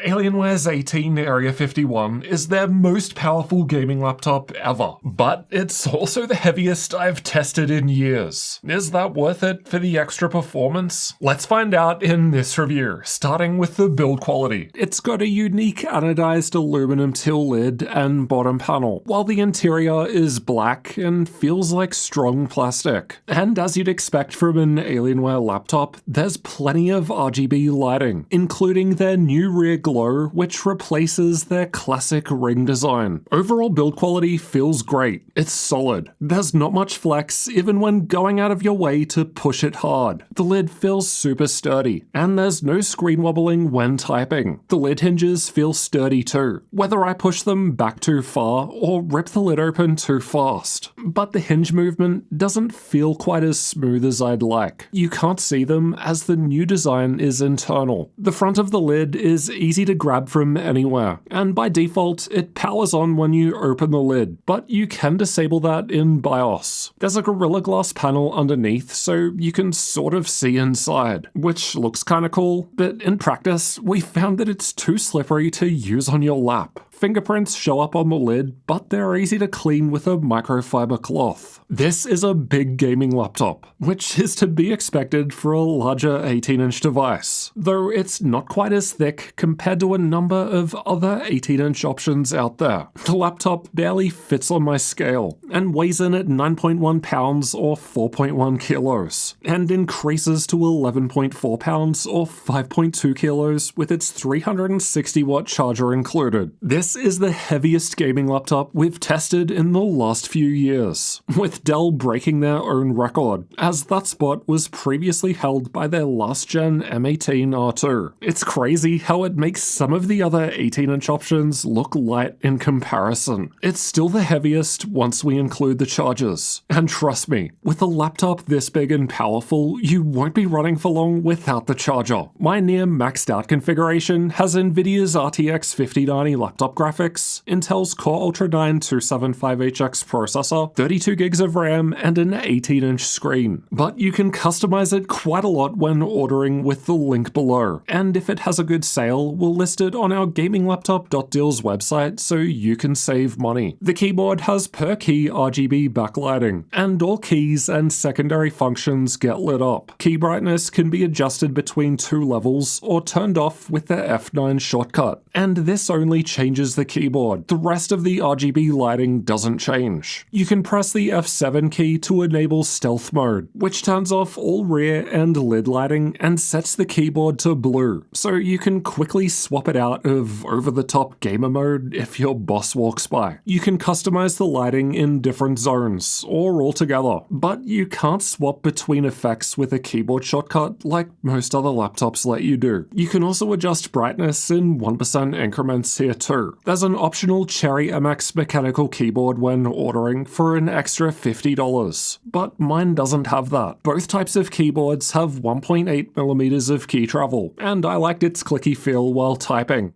Alienware's 18 Area-51 is their most powerful gaming laptop ever, but it's also the heaviest I've tested in years. Is that worth it for the extra performance? Let's find out in this review, starting with the build quality. It's got a unique anodized aluminum till lid and bottom panel, while the interior is black and feels like strong plastic. And as you'd expect from an Alienware laptop, there's plenty of RGB lighting, including their new rear glow, which replaces their classic ring design. Overall build quality feels great. It's solid. There's not much flex even when going out of your way to push it hard. The lid feels super sturdy, and there's no screen wobbling when typing. The lid hinges feel sturdy too, whether I push them back too far or rip the lid open too fast. But the hinge movement doesn't feel quite as smooth as I'd like. You can't see them as the new design is internal. The front of the lid is easy to grab from anywhere, and by default it powers on when you open the lid, but you can disable that in BIOS. There's a Gorilla Glass panel underneath so you can sort of see inside, which looks kinda cool, but in practice we found that it's too slippery to use on your lap. Fingerprints show up on the lid, but they're easy to clean with a microfiber cloth. This is a big gaming laptop, which is to be expected for a larger 18-inch device, though it's not quite as thick compared to a number of other 18-inch options out there. The laptop barely fits on my scale, and weighs in at 9.1 pounds or 4.1 kilos, and increases to 11.4 pounds or 5.2 kilos with its 360-watt charger included. This is the heaviest gaming laptop we've tested in the last few years, with Dell breaking their own record, as that spot was previously held by their last-gen M18R2. It's crazy how it makes some of the other 18-inch options look light in comparison. It's still the heaviest once we include the chargers. And trust me, with a laptop this big and powerful, you won't be running for long without the charger. My near maxed out configuration has Nvidia's RTX 5090 laptop graphics, Intel's Core Ultra 9 275HX processor, 32 gigs of RAM, and an 18-inch screen. But you can customize it quite a lot when ordering with the link below. And if it has a good sale, we'll list it on our gaminglaptop.deals website so you can save money. The keyboard has per key RGB backlighting, and all keys and secondary functions get lit up. Key brightness can be adjusted between 2 levels or turned off with the F9 shortcut, and this only changes the keyboard. The rest of the RGB lighting doesn't change. You can press the F7 key to enable stealth mode, which turns off all rear and lid lighting and sets the keyboard to blue, so you can quickly swap it out of over-the-top gamer mode if your boss walks by. You can customize the lighting in different zones, or all together, but you can't swap between effects with a keyboard shortcut like most other laptops let you do. You can also adjust brightness in 1% increments here too. There's an optional Cherry MX mechanical keyboard when ordering for an extra $50, but mine doesn't have that. Both types of keyboards have 1.8mm of key travel, and I liked its clicky feel while typing.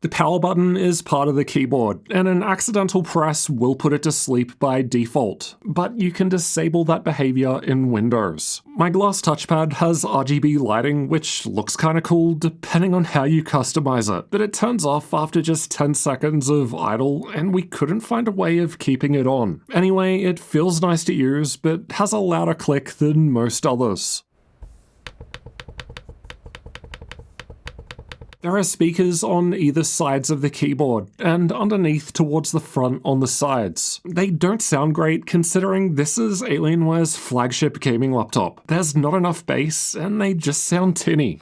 The power button is part of the keyboard, and an accidental press will put it to sleep by default, but you can disable that behavior in Windows. My glass touchpad has RGB lighting, which looks kinda cool depending on how you customize it, but it turns off after just 10 seconds of idle, and we couldn't find a way of keeping it on. Anyway, it feels nice to use, but has a louder click than most others. There are speakers on either sides of the keyboard, and underneath towards the front on the sides. They don't sound great considering this is Alienware's flagship gaming laptop. There's not enough bass, and they just sound tinny.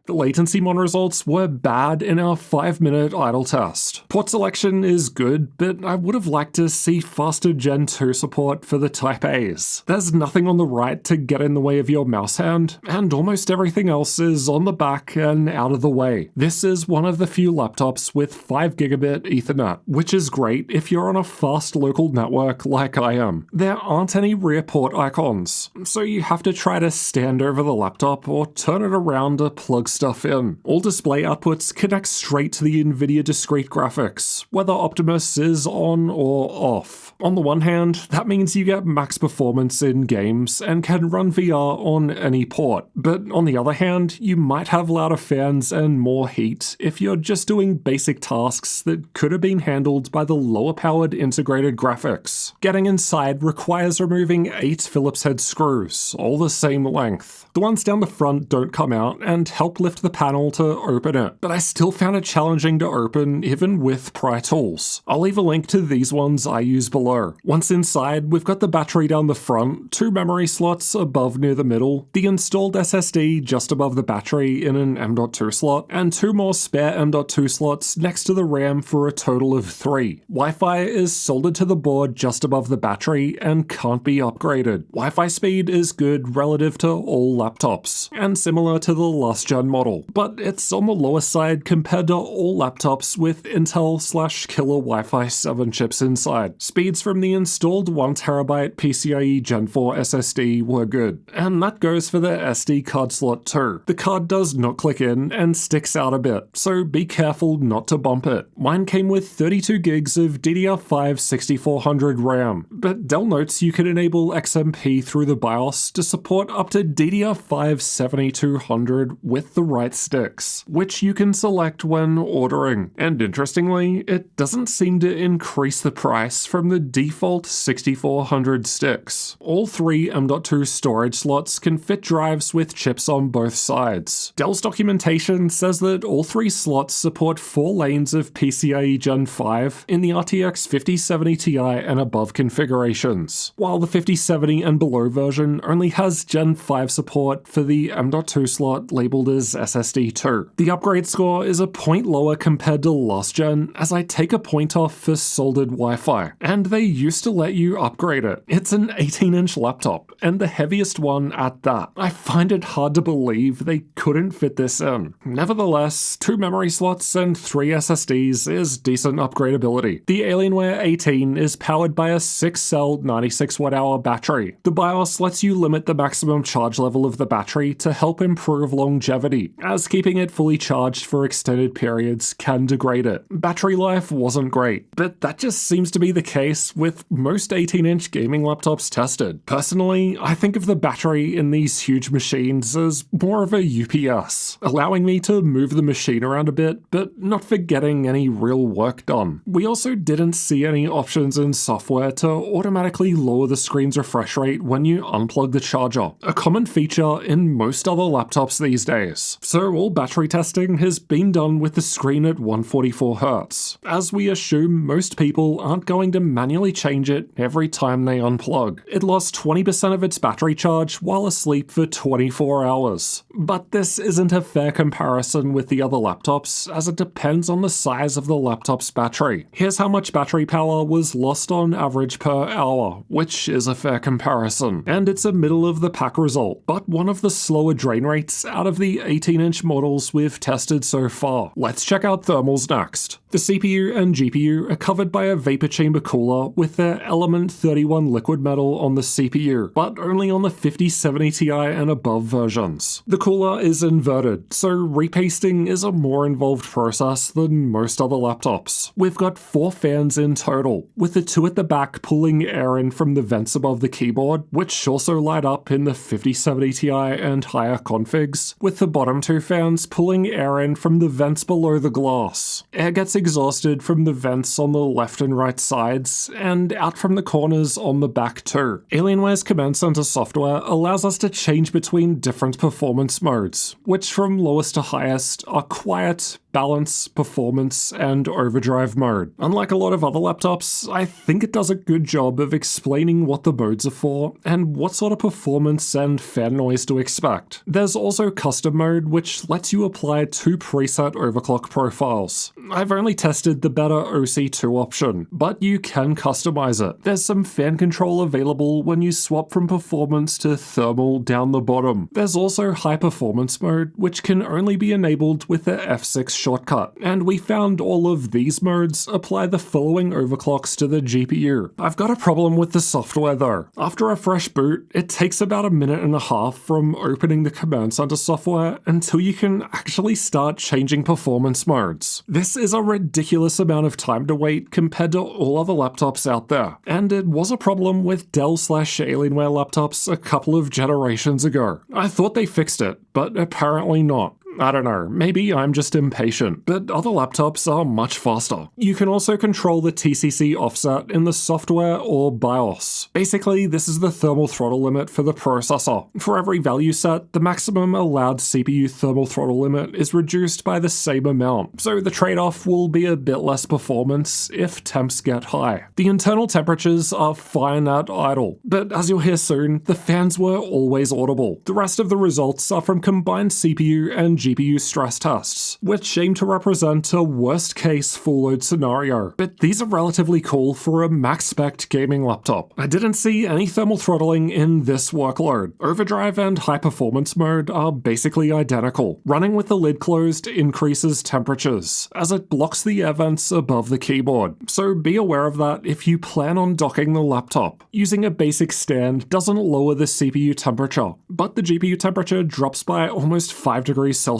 The Latencymon results were bad in our 5-minute idle test. Port selection is good, but I would have liked to see faster Gen 2 support for the Type A's. There's nothing on the right to get in the way of your mouse hand, and almost everything else is on the back and out of the way. This is one of the few laptops with 5 gigabit Ethernet, which is great if you're on a fast local network like I am. There aren't any rear port icons, so you have to try to stand over the laptop or turn it around to plug stuff stuff in. All display outputs connect straight to the NVIDIA discrete graphics, whether Optimus is on or off. On the one hand, that means you get max performance in games and can run VR on any port, but on the other hand, you might have louder fans and more heat if you're just doing basic tasks that could have been handled by the lower powered integrated graphics. Getting inside requires removing 8 Phillips head screws, all the same length. The ones down the front don't come out and help lift the panel to open it, but I still found it challenging to open even with pry tools. I'll leave a link to these ones I use below. Once inside, we've got the battery down the front, 2 memory slots above near the middle, the installed SSD just above the battery in an M.2 slot, and 2 more spare M.2 slots next to the RAM for a total of 3. Wi-Fi is soldered to the board just above the battery and can't be upgraded. Wi-Fi speed is good relative to all laptops, and similar to the last gen model, but it's on the lower side compared to all laptops with Intel/killer Wi-Fi 7 chips inside. Speeds from the installed 1TB PCIe Gen 4 SSD were good, and that goes for the SD card slot too. The card does not click in and sticks out a bit, so be careful not to bump it. Mine came with 32 gigs of DDR5 6400 RAM, but Dell notes you can enable XMP through the BIOS to support up to DDR5 7200 with the right sticks, which you can select when ordering. And interestingly, it doesn't seem to increase the price from the default 6400 sticks. All 3 M.2 storage slots can fit drives with chips on both sides. Dell's documentation says that all 3 slots support 4 lanes of PCIe Gen 5 in the RTX 5070 Ti and above configurations, while the 5070 and below version only has Gen 5 support for the M.2 slot labeled as SSD 2. The upgrade score is a point lower compared to last gen, as I take a point off for soldered Wi-Fi, and they used to let you upgrade it. It's an 18-inch laptop, and the heaviest one at that. I find it hard to believe they couldn't fit this in. Nevertheless, 2 memory slots and 3 SSDs is decent upgradability. The Alienware 18 is powered by a 6-cell 96 Wh battery. The BIOS lets you limit the maximum charge level of the battery to help improve longevity, as keeping it fully charged for extended periods can degrade it. Battery life wasn't great, but that just seems to be the case with most 18-inch gaming laptops tested. Personally, I think of the battery in these huge machines as more of a UPS, allowing me to move the machine around a bit, but not for getting any real work done. We also didn't see any options in software to automatically lower the screen's refresh rate when you unplug the charger, a common feature in most other laptops these days. So all battery testing has been done with the screen at 144Hz, as we assume most people aren't going to manually change it every time they unplug. It lost 20% of its battery charge while asleep for 24 hours. But this isn't a fair comparison with the other laptops, as it depends on the size of the laptop's battery. Here's how much battery power was lost on average per hour, which is a fair comparison, and it's a middle of the pack result, but one of the slower drain rates out of the 18-inch models we've tested so far. Let's check out thermals next. The CPU and GPU are covered by a vapor chamber cooler with their Element 31 liquid metal on the CPU, but only on the 5070 Ti and above versions. The cooler is inverted, so repasting is a more involved process than most other laptops. We've got 4 fans in total, with the 2 at the back pulling air in from the vents above the keyboard, which also light up in the 5070 Ti and higher configs, with the bottom 2 fans pulling air in from the vents below the glass. Air gets exhausted from the vents on the left and right sides, and out from the corners on the back too. Alienware's Command Center software allows us to change between different performance modes, which from lowest to highest are quiet, balance, performance, and overdrive mode. Unlike a lot of other laptops, I think it does a good job of explaining what the modes are for and what sort of performance and fan noise to expect. There's also custom mode, which lets you apply 2 preset overclock profiles. I've only tested the better OC2 option, but you can customize it. There's some fan control available when you swap from performance to thermal down the bottom. There's also high performance mode, which can only be enabled with the F6 shortcut, and we found all of these modes apply the following overclocks to the GPU. I've got a problem with the software though. After a fresh boot, it takes about a minute and a half from opening the Command Center software until you can actually start changing performance modes. This is a ridiculous amount of time to wait compared to all other laptops out there, and it was a problem with Dell/Alienware laptops a couple of generations ago. I thought they fixed it, but apparently not. I don't know, maybe I'm just impatient, but other laptops are much faster. You can also control the TCC offset in the software or BIOS. Basically, this is the thermal throttle limit for the processor. For every value set, the maximum allowed CPU thermal throttle limit is reduced by the same amount, so the trade-off will be a bit less performance if temps get high. The internal temperatures are fine at idle, but as you'll hear soon, the fans were always audible. The rest of the results are from combined CPU and GPU stress tests, which aim to represent a worst-case full-load scenario, but these are relatively cool for a max-spec gaming laptop. I didn't see any thermal throttling in this workload. Overdrive and high-performance mode are basically identical. Running with the lid closed increases temperatures, as it blocks the air vents above the keyboard, so be aware of that if you plan on docking the laptop. Using a basic stand doesn't lower the CPU temperature, but the GPU temperature drops by almost 5 degrees Celsius.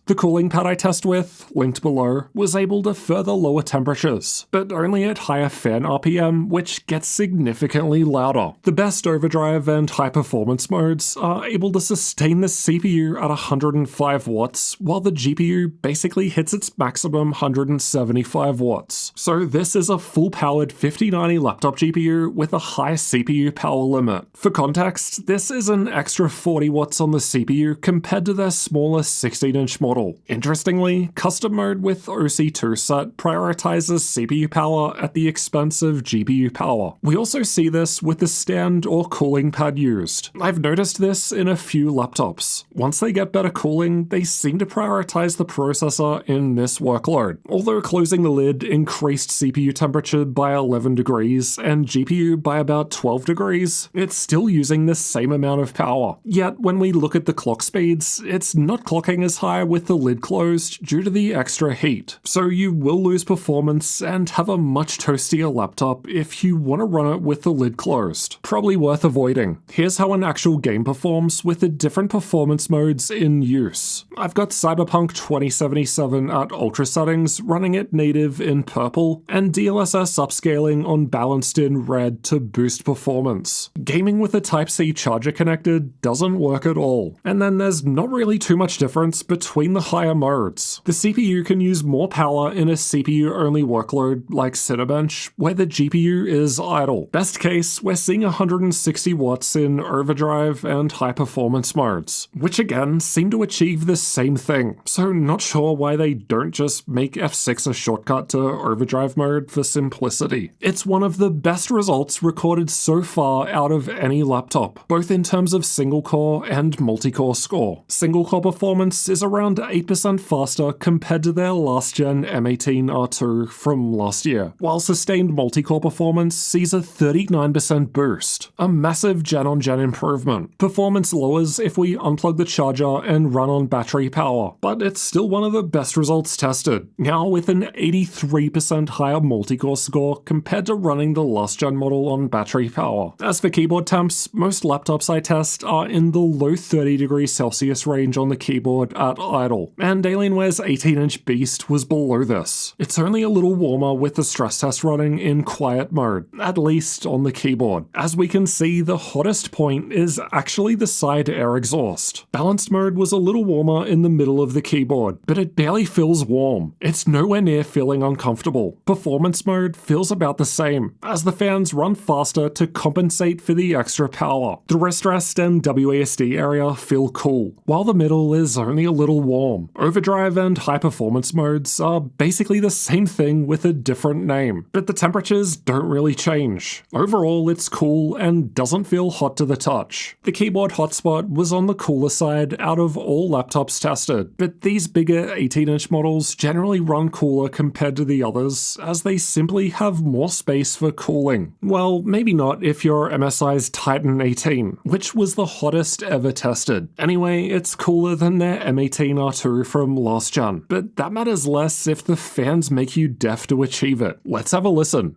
The cooling pad I test with, linked below, was able to further lower temperatures, but only at higher fan RPM, which gets significantly louder. The best overdrive and high performance modes are able to sustain the CPU at 105 watts, while the GPU basically hits its maximum 175 watts. So this is a full-powered 5090 laptop GPU with a high CPU power limit. For context, this is an extra 40 watts on the CPU compared to their smaller 16-inch model. Interestingly, custom mode with OC2 set prioritizes CPU power at the expense of GPU power. We also see this with the stand or cooling pad used. I've noticed this in a few laptops. Once they get better cooling, they seem to prioritize the processor in this workload. Although closing the lid increased CPU temperature by 11 degrees and GPU by about 12 degrees, it's still using the same amount of power. Yet when we look at the clock speeds, it's not clocking as high with the lid closed due to the extra heat, so you will lose performance and have a much toastier laptop if you want to run it with the lid closed. Probably worth avoiding. Here's how an actual game performs with the different performance modes in use. I've got Cyberpunk 2077 at ultra settings running it native in purple, and DLSS upscaling on balanced in red to boost performance. Gaming with a Type-C charger connected doesn't work at all, and then there's not really too much difference between the higher modes. The CPU can use more power in a CPU-only workload like Cinebench, where the GPU is idle. Best case, we're seeing 160 watts in overdrive and high-performance modes, which again seem to achieve the same thing, so not sure why they don't just make F6 a shortcut to overdrive mode for simplicity. It's one of the best results recorded so far out of any laptop, both in terms of single-core and multi-core score. Single-core performance is around 8% faster compared to their last-gen M18 R2 from last year, while sustained multi-core performance sees a 39% boost, a massive gen-on-gen improvement. Performance lowers if we unplug the charger and run on battery power, but it's still one of the best results tested, now with an 83% higher multi-core score compared to running the last-gen model on battery power. As for keyboard temps, most laptops I test are in the low 30 degrees Celsius range on the keyboard at idle, and Alienware's 18-inch beast was below this. It's only a little warmer with the stress test running in quiet mode, at least on the keyboard. As we can see, the hottest point is actually the side air exhaust. Balanced mode was a little warmer in the middle of the keyboard, but it barely feels warm. It's nowhere near feeling uncomfortable. Performance mode feels about the same, as the fans run faster to compensate for the extra power. The wrist rest and WASD area feel cool, while the middle is only a little warm. Overdrive and high performance modes are basically the same thing with a different name, but the temperatures don't really change. Overall, it's cool and doesn't feel hot to the touch. The keyboard hotspot was on the cooler side out of all laptops tested, but these bigger 18-inch models generally run cooler compared to the others, as they simply have more space for cooling. Well, maybe not if you're MSI's Titan 18, which was the hottest ever tested. Anyway, it's cooler than their M18R2 from last gen, but that matters less if the fans make you deaf to achieve it. Let's have a listen.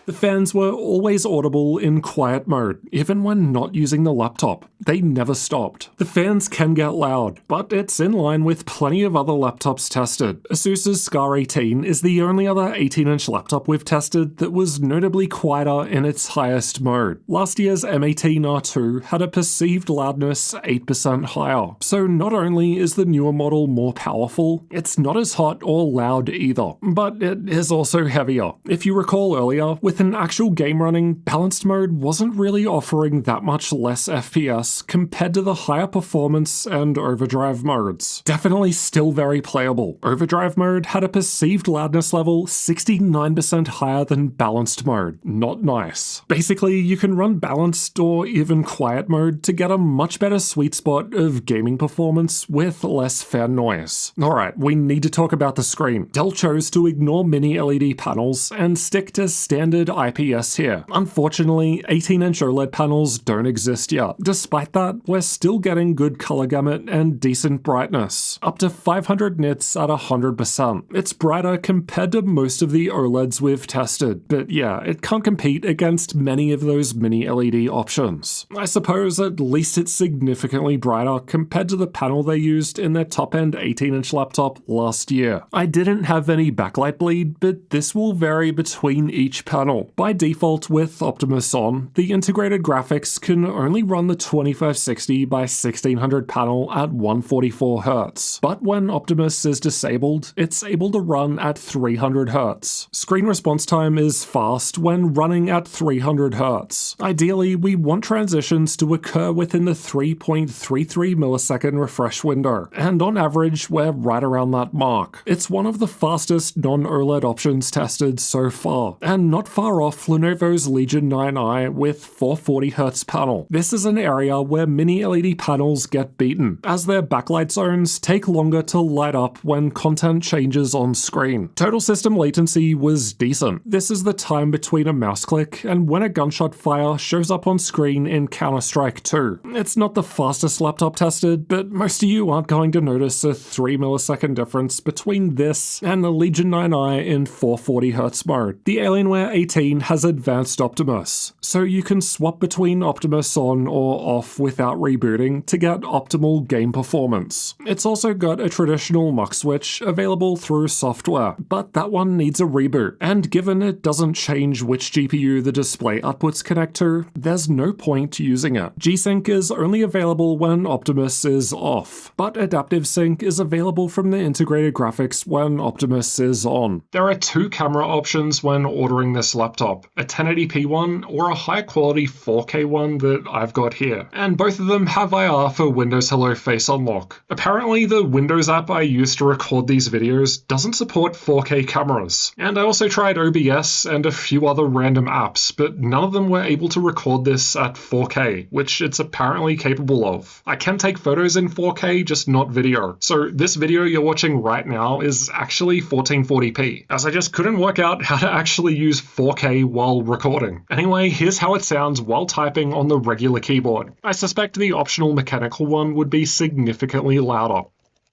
The fans were always audible in quiet mode, even when not using the laptop. They never stopped. The fans can get loud, but it's in line with plenty of other laptops tested. Asus's Scar 18 is the only other 18-inch laptop we've tested that was notably quieter in its highest mode. Last year's M18R2 had a perceived loudness 8% higher, so not only is the newer model more powerful, it's not as hot or loud either, but it is also heavier. If you recall earlier, with an actual game running, balanced mode wasn't really offering that much less FPS compared to the higher performance and overdrive modes. Definitely still very playable. Overdrive mode had a perceived loudness level 69% higher than balanced mode. Not nice. Basically, you can run balanced or even quiet mode to get a much better sweet spot of gaming performance with less fan noise. Alright, we need to talk about the screen. Dell chose to ignore mini LED panels and stick to standard IPS here. Unfortunately, 18-inch OLED panels don't exist yet. Despite that, we're still getting good color gamut and decent brightness, up to 500 nits at 100%. It's brighter compared to most of the OLEDs we've tested, but yeah, it can't compete against many of those mini LED options. I suppose at least it's significantly brighter compared to the panel they used in their top-end 18-inch laptop last year. I didn't have any backlight bleed, but this will vary between each panel. By default, with Optimus on, the integrated graphics can only run the 2560 by 1600 panel at 144Hz, but when Optimus is disabled, it's able to run at 300Hz. Screen response time is fast when running at 300Hz. Ideally, we want transitions to occur within the 3.33 millisecond refresh window, and on average, we're right around that mark. It's one of the fastest non-OLED options tested so far, and not far off Lenovo's Legion 9i with 440Hz panel. This is an area where mini LED panels get beaten, as their backlight zones take longer to light up when content changes on screen. Total system latency was decent. This is the time between a mouse click and when a gunshot fire shows up on screen in Counter-Strike 2. It's not the fastest laptop tested, but most of you aren't going to notice a 3 millisecond difference between this and the Legion 9i in 440Hz mode. The Alienware 18 has advanced Optimus, so you can swap between Optimus on or off without rebooting to get optimal game performance. It's also got a traditional mux switch available through software, but that one needs a reboot, and given it doesn't change which GPU the display outputs connect to, there's no point using it. G-Sync is only available when Optimus is off, but Adaptive Sync is available from the integrated graphics when Optimus is on. There are two camera options when ordering this laptop, a 1080p one or a high quality 4K one that I've got here, and both of them have IR for Windows Hello Face Unlock. Apparently the Windows app I use to record these videos doesn't support 4K cameras, and I also tried OBS and a few other random apps, but none of them were able to record this at 4K, which it's apparently capable of. I can take photos in 4K, just not video, so this video you're watching right now is actually 1440p, as I just couldn't work out how to actually use 4K while recording. Anyway, here's how it sounds while typing on the regular keyboard. I suspect the optional mechanical one would be significantly louder.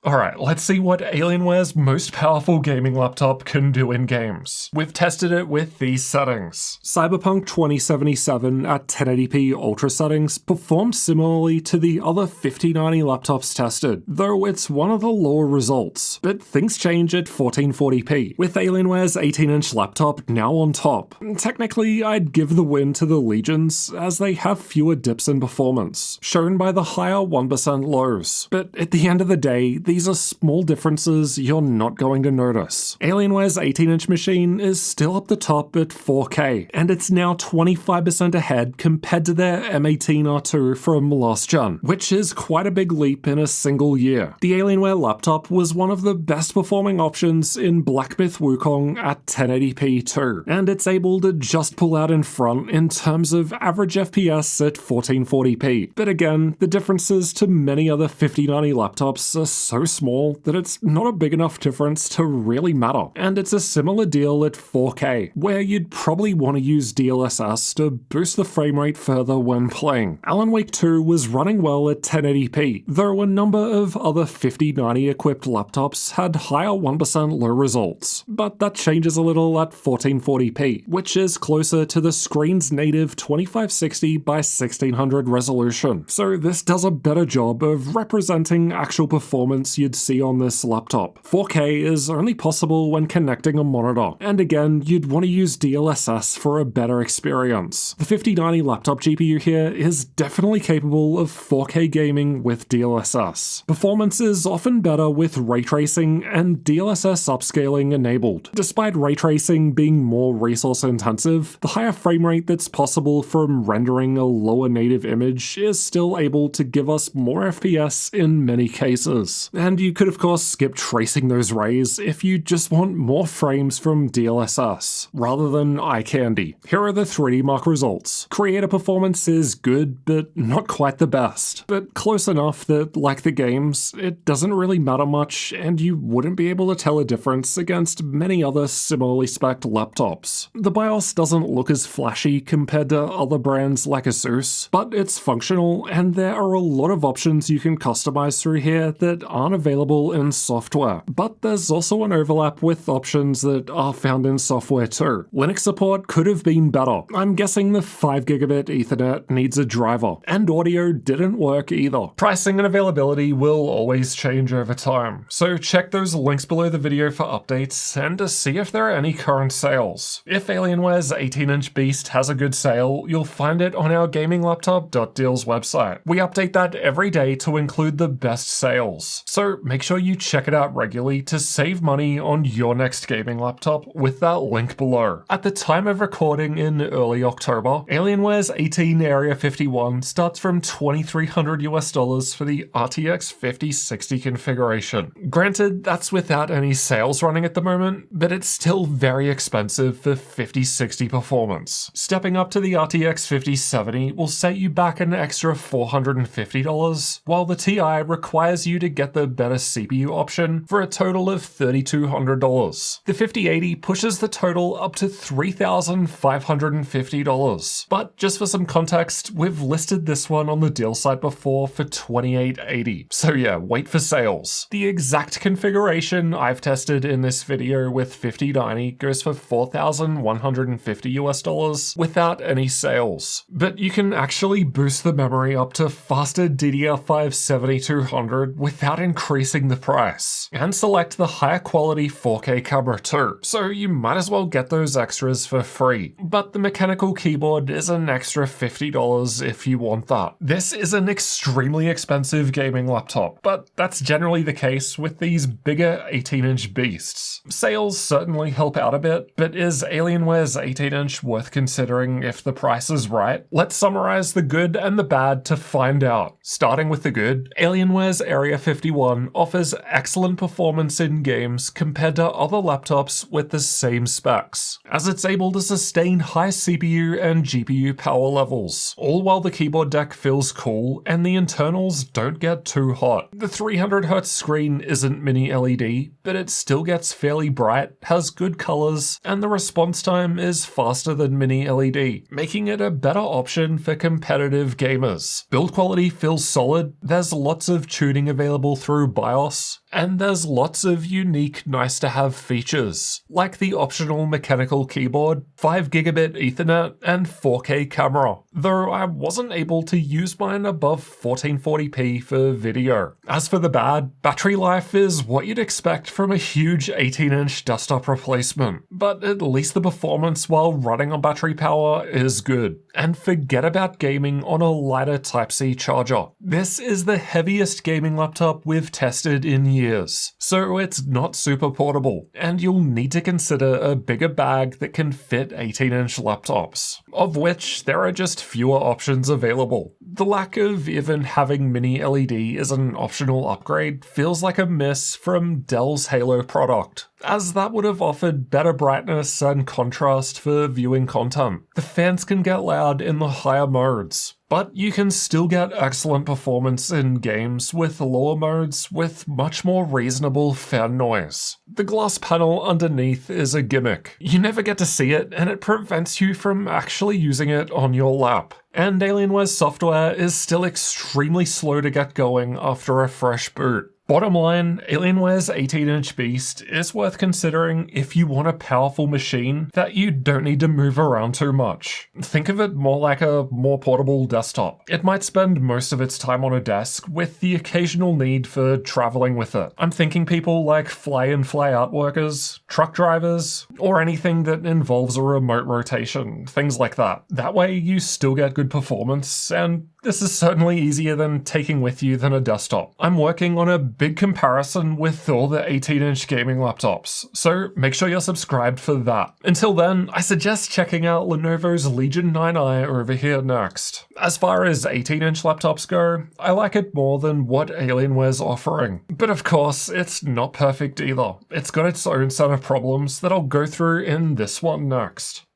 Alright, let's see what Alienware's most powerful gaming laptop can do in games. We've tested it with these settings. Cyberpunk 2077 at 1080p ultra settings performed similarly to the other 5090 laptops tested, though it's one of the lower results. But things change at 1440p, with Alienware's 18-inch laptop now on top. Technically, I'd give the win to the Legions, as they have fewer dips in performance, shown by the higher 1% lows. But at the end of the day, these are small differences you're not going to notice. Alienware's 18-inch machine is still up the top at 4K, and it's now 25% ahead compared to their M18R2 from last gen, which is quite a big leap in a single year. The Alienware laptop was one of the best performing options in Black Myth Wukong at 1080p too, and it's able to just pull out in front in terms of average FPS at 1440p. But again, the differences to many other 5090 laptops are so small that it's not a big enough difference to really matter. And it's a similar deal at 4K, where you'd probably want to use DLSS to boost the frame rate further when playing. Alan Wake 2 was running well at 1080p, though a number of other 5090 equipped laptops had higher 1% low results. But that changes a little at 1440p, which is closer to the screen's native 2560 by 1600 resolution. So this does a better job of representing actual performance you'd see on this laptop. 4K is only possible when connecting a monitor, and again, you'd want to use DLSS for a better experience. The 5090 laptop GPU here is definitely capable of 4K gaming with DLSS. Performance is often better with ray tracing and DLSS upscaling enabled. Despite ray tracing being more resource intensive, the higher frame rate that's possible from rendering a lower native image is still able to give us more FPS in many cases. And you could of course skip tracing those rays if you just want more frames from DLSS, rather than eye candy. Here are the 3D Mark results. Creator performance is good, but not quite the best. But close enough that, like the games, it doesn't really matter much, and you wouldn't be able to tell a difference against many other similarly spec'd laptops. The BIOS doesn't look as flashy compared to other brands like Asus, but it's functional, and there are a lot of options you can customize through here that aren't available in software. But there's also an overlap with options that are found in software too. Linux support could have been better. I'm guessing the 5GB Ethernet needs a driver, and audio didn't work either. Pricing and availability will always change over time, so check those links below the video for updates and to see if there are any current sales. If Alienware's 18-inch beast has a good sale, you'll find it on our gaminglaptop.deals website. We update that every day to include the best sales, so make sure you check it out regularly to save money on your next gaming laptop with that link below. At the time of recording in early October, Alienware's 18 Area-51 starts from $2,300 for the RTX 5060 configuration. Granted, that's without any sales running at the moment, but it's still very expensive for 5060 performance. Stepping up to the RTX 5070 will set you back an extra $450, while the TI requires you to get the better CPU option for a total of $3,200. The 5080 pushes the total up to $3,550. But just for some context, we've listed this one on the deal site before for $2,880. So yeah, wait for sales. The exact configuration I've tested in this video with 5090 goes for $4,150 without any sales. But you can actually boost the memory up to faster DDR5 7200 without increasing the price, and select the higher quality 4K camera too, so you might as well get those extras for free. But the mechanical keyboard is an extra $50 if you want that. This is an extremely expensive gaming laptop, but that's generally the case with these bigger 18-inch beasts. Sales certainly help out a bit, but is Alienware's 18-inch worth considering if the price is right? Let's summarize the good and the bad to find out. Starting with the good, Alienware's Area-51 offers excellent performance in games compared to other laptops with the same specs, as it's able to sustain high CPU and GPU power levels, all while the keyboard deck feels cool and the internals don't get too hot. The 300Hz screen isn't mini LED, but it still gets fairly bright, has good colors, and the response time is faster than mini LED, making it a better option for competitive gamers. Build quality feels solid, there's lots of tuning available through BIOS, and there's lots of unique nice-to-have features, like the optional mechanical keyboard, 5GB Ethernet, and 4K camera, though I wasn't able to use mine above 1440p for video. As for the bad, battery life is what you'd expect from a huge 18-inch desktop replacement, but at least the performance while running on battery power is good. And forget about gaming on a lighter Type-C charger. This is the heaviest gaming laptop we've tested in years, so it's not super portable, and you'll need to consider a bigger bag that can fit 18-inch laptops, of which there are just fewer options available. The lack of even having mini LED as an optional upgrade feels like a miss from Dell's Halo product, as that would have offered better brightness and contrast for viewing content. The fans can get loud in the higher modes, but you can still get excellent performance in games with lower modes with much more reasonable fan noise. The glass panel underneath is a gimmick. You never get to see it, and it prevents you from actually using it on your lap. And Alienware Software is still extremely slow to get going after a fresh boot. Bottom line, Alienware's 18-inch beast is worth considering if you want a powerful machine that you don't need to move around too much. Think of it more like a more portable desktop. It might spend most of its time on a desk with the occasional need for traveling with it. I'm thinking people like fly-in fly-out workers, truck drivers, or anything that involves a remote rotation, things like that. That way you still get good performance, and this is certainly easier than taking with you than a desktop. I'm working on a big comparison with all the 18-inch gaming laptops, so make sure you're subscribed for that. Until then, I suggest checking out Lenovo's Legion 9i over here next. As far as 18-inch laptops go, I like it more than what Alienware's offering. But of course, it's not perfect either. It's got its own set of problems that I'll go through in this one next.